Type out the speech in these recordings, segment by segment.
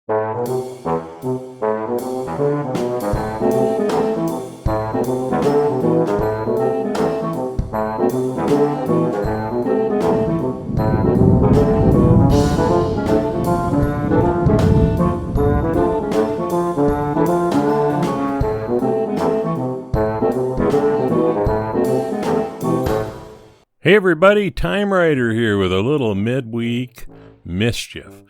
Hey everybody, TimeRider here with a little midweek mischief.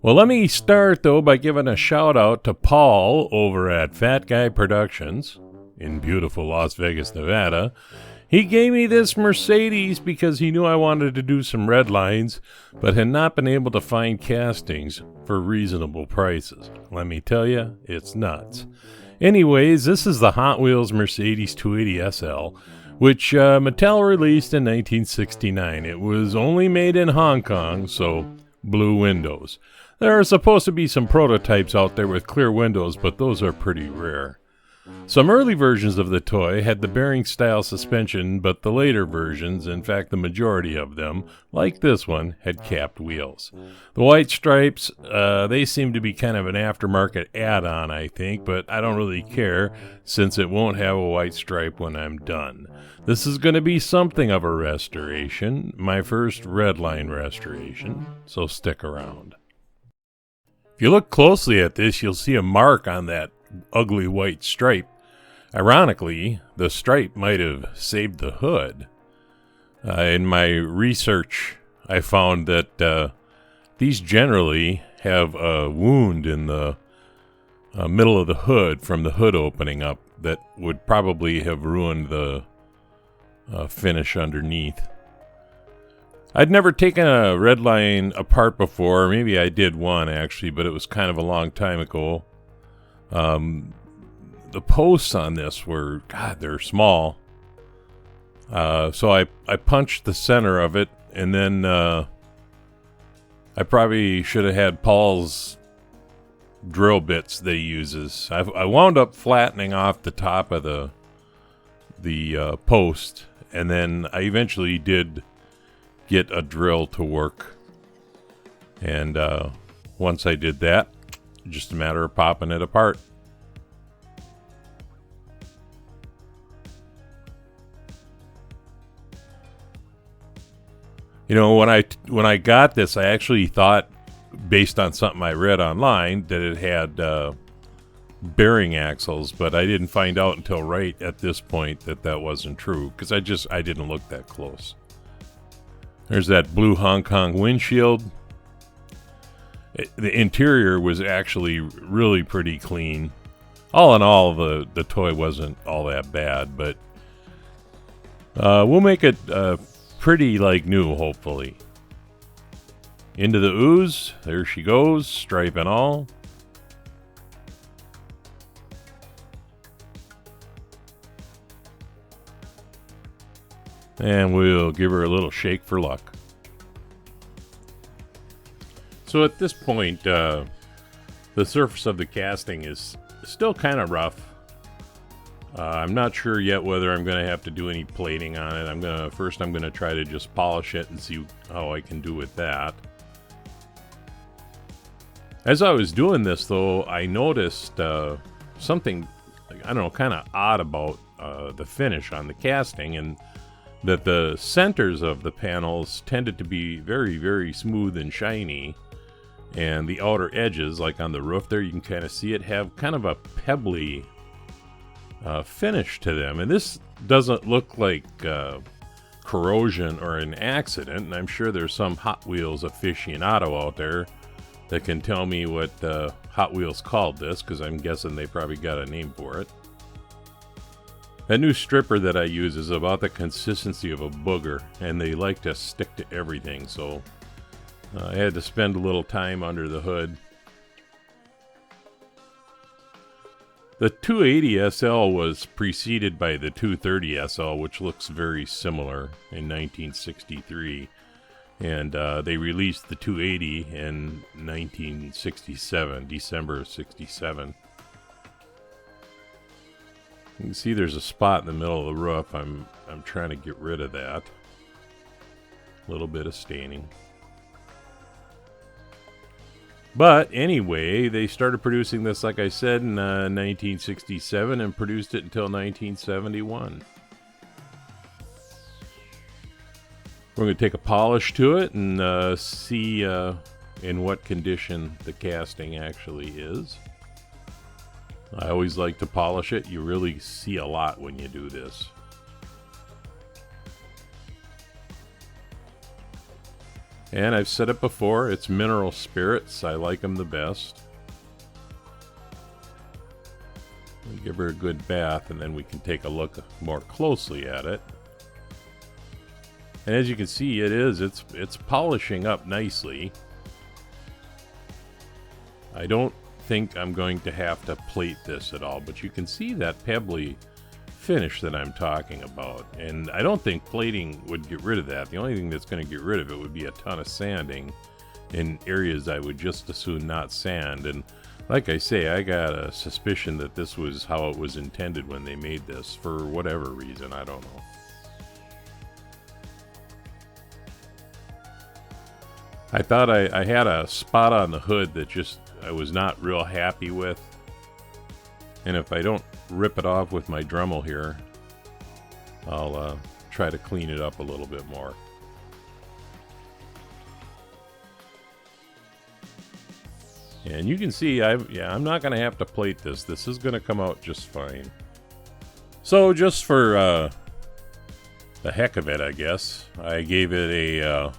Well, let me start though by giving a shout out to Paul over at Fat Guy Productions in beautiful Las Vegas, Nevada. He gave me this Mercedes because he knew I wanted to do some red lines, but had not been able to find castings for reasonable prices. Let me tell you, it's nuts. Anyways, this is the Hot Wheels Mercedes 280 SL, which Mattel released in 1969. It was only made in Hong Kong, so blue windows. There are supposed to be some prototypes out there with clear windows, but those are pretty rare. Some early versions of the toy had the bearing-style suspension, but the later versions, in fact the majority of them, like this one, had capped wheels. The white stripes, they seem to be kind of an aftermarket add-on, I think, but I don't really care, since it won't have a white stripe when I'm done. This is going to be something of a restoration, my first redline restoration, so stick around. If you look closely at this, you'll see a mark on that ugly white stripe. Ironically, the stripe might have saved the hood. In my research, I found that these generally have a wound in the middle of the hood from the hood opening up that would probably have ruined the finish underneath. I'd never taken a redline apart before. Maybe I did one actually, but it was kind of a long time ago. The posts on this were, God, they're small. So I punched the center of it, and then I probably should have had Paul's drill bits that he uses. I wound up flattening off the top of the post, and then I eventually did get a drill to work. And once I did that, just a matter of popping it apart. You know, when I got this, I actually thought, based on something I read online, that it had bearing axles, but I didn't find out until right at this point that wasn't true, because I didn't look that close. There's that blue Hong Kong windshield. The interior was actually really pretty clean. All in all, the toy wasn't all that bad, but we'll make it pretty like new, hopefully. Into the ooze. There she goes, stripe and all. And we'll give her a little shake for luck. So at this point, the surface of the casting is still kind of rough. I'm not sure yet whether I'm going to have to do any plating on it. First I'm going to try to just polish it and see how I can do with that. As I was doing this, though, I noticed something, I don't know, kind of odd about the finish on the casting, and that the centers of the panels tended to be very, very smooth and shiny. And the outer edges, like on the roof there, you can kind of see it have kind of a pebbly finish to them. And this doesn't look like corrosion or an accident. And I'm sure there's some Hot Wheels aficionado out there that can tell me what Hot Wheels called this, because I'm guessing they probably got a name for it. That new stripper that I use is about the consistency of a booger, and they like to stick to everything, so I had to spend a little time under the hood. The 280 SL was preceded by the 230 SL, which looks very similar, in 1963. And they released the 280 in 1967, December of 67. You can see there's a spot in the middle of the roof. I'm trying to get rid of that. A little bit of staining. But anyway, they started producing this, like I said, in 1967 and produced it until 1971. We're going to take a polish to it and see in what condition the casting actually is. I always like to polish it. You really see a lot when you do this. And I've said it before, it's mineral spirits. I like them the best. We'll give her a good bath and then we can take a look more closely at it. And as you can see, it's polishing up nicely. I don't think I'm going to have to plate this at all, but you can see that pebbly finish that I'm talking about. And I don't think plating would get rid of that. The only thing that's going to get rid of it would be a ton of sanding in areas I would just as soon not sand. And like I say, I got a suspicion that this was how it was intended when they made this, for whatever reason, I don't know. I thought I had a spot on the hood that just I was not real happy with. And if I don't rip it off with my Dremel here, I'll try to clean it up a little bit more. And you can see, I'm not going to have to plate this. This is going to come out just fine. So just for the heck of it, I guess, I gave it a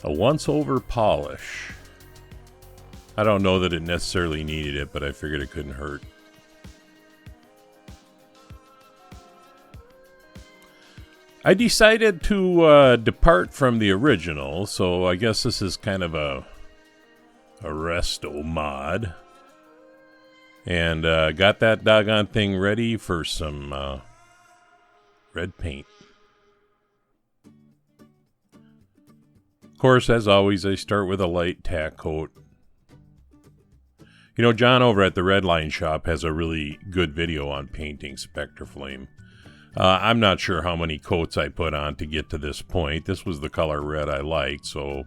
once-over polish. I don't know that it necessarily needed it, but I figured it couldn't hurt. I decided to depart from the original, so I guess this is kind of a RestoMod. And got that doggone thing ready for some red paint. Of course, as always, I start with a light tack coat. You know, John over at the Redline shop has a really good video on painting Spectraflame. I'm not sure how many coats I put on to get to this point. This was the color red I liked, so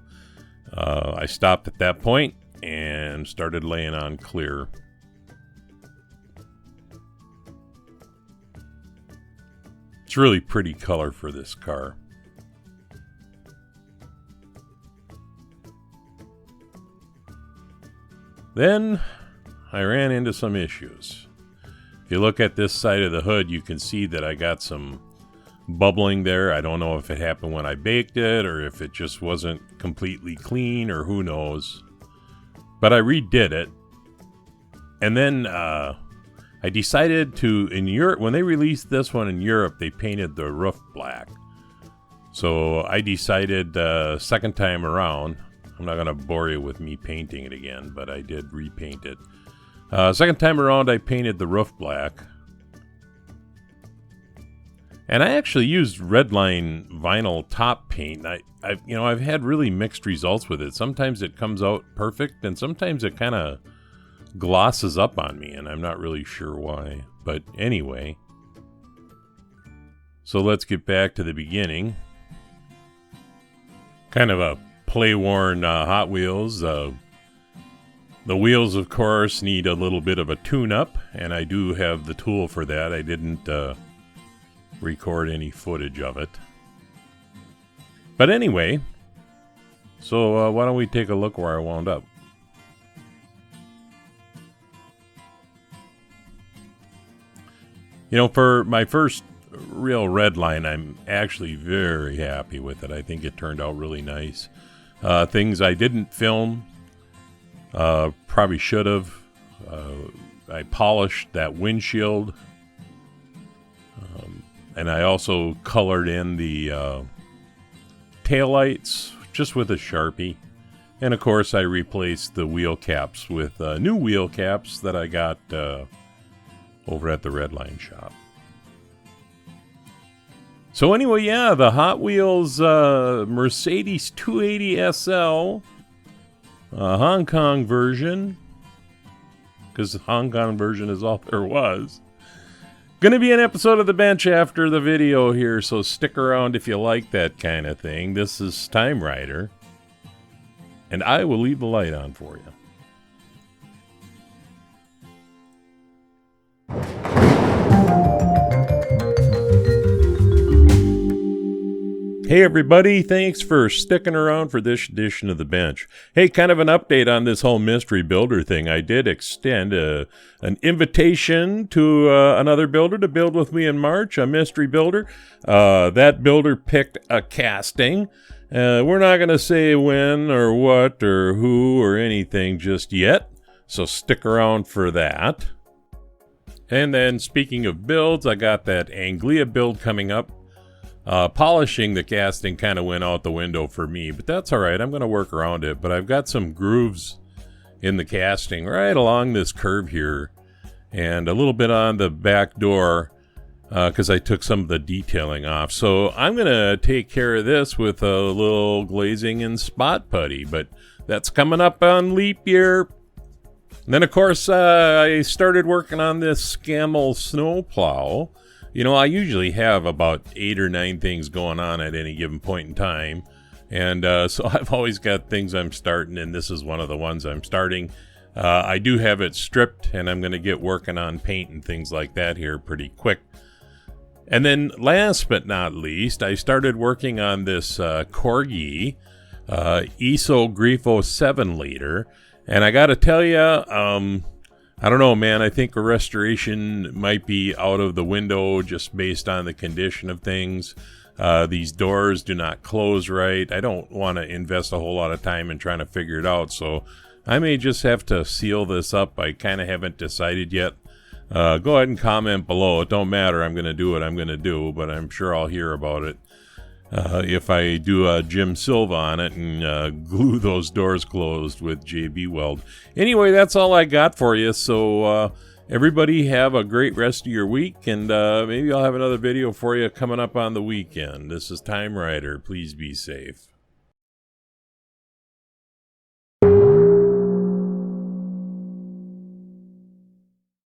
I stopped at that point and started laying on clear. It's a really pretty color for this car. Then I ran into some issues. If you look at this side of the hood, you can see that I got some bubbling there. I don't know if it happened when I baked it or if it just wasn't completely clean or who knows. But I redid it. And then I decided to, in Europe, when they released this one in Europe, they painted the roof black. So I decided second time around, I'm not going to bore you with me painting it again, but I did repaint it. Second time around, I painted the roof black. And I actually used redline vinyl top paint. I've had really mixed results with it. Sometimes it comes out perfect, and sometimes it kind of glosses up on me, and I'm not really sure why. But anyway, so let's get back to the beginning. Kind of a play-worn Hot Wheels. The wheels, of course, need a little bit of a tune-up, and I do have the tool for that. I didn't record any footage of it. But anyway, so why don't we take a look where I wound up. You know, for my first real red line, I'm actually very happy with it. I think it turned out really nice. Things I didn't film, probably should have. I polished that windshield. And I also colored in the taillights just with a Sharpie. And of course I replaced the wheel caps with new wheel caps that I got over at the Redline shop. So anyway, yeah, the Hot Wheels Mercedes 280 SL, Hong Kong version, because the Hong Kong version is all there was. Gonna be an episode of The Bench after the video here, so stick around if you like that kind of thing. This is TimeRider. and I will leave the light on for you. Hey everybody, thanks for sticking around for this edition of The Bench. Hey, kind of an update on this whole mystery builder thing. I did extend an invitation to another builder to build with me in March, a mystery builder. That builder picked a casting. We're not going to say when or what or who or anything just yet, so stick around for that. And then speaking of builds, I got that Anglia build coming up. Polishing the casting kind of went out the window for me, but that's all right. I'm going to work around it, but I've got some grooves in the casting right along this curve here and a little bit on the back door because I took some of the detailing off. So I'm going to take care of this with a little glazing and spot putty, but that's coming up on leap year. And then, of course, I started working on this Scammell snowplow. You know, I usually have about 8 or 9 things going on at any given point in time. And so I've always got things I'm starting, and this is one of the ones I'm starting. I do have it stripped, and I'm going to get working on paint and things like that here pretty quick. And then last but not least, I started working on this Corgi ISO Grifo 7 liter. And I got to tell you, I don't know, man. I think a restoration might be out of the window just based on the condition of things. These doors do not close right. I don't want to invest a whole lot of time in trying to figure it out, so I may just have to seal this up. I kind of haven't decided yet. Go ahead and comment below. It don't matter. I'm going to do what I'm going to do, but I'm sure I'll hear about it if I do a Jim Silva on it and glue those doors closed with JB Weld. Anyway, that's all I got for you. So everybody have a great rest of your week, and maybe I'll have another video for you coming up on the weekend. This is TimeRider. Please be safe.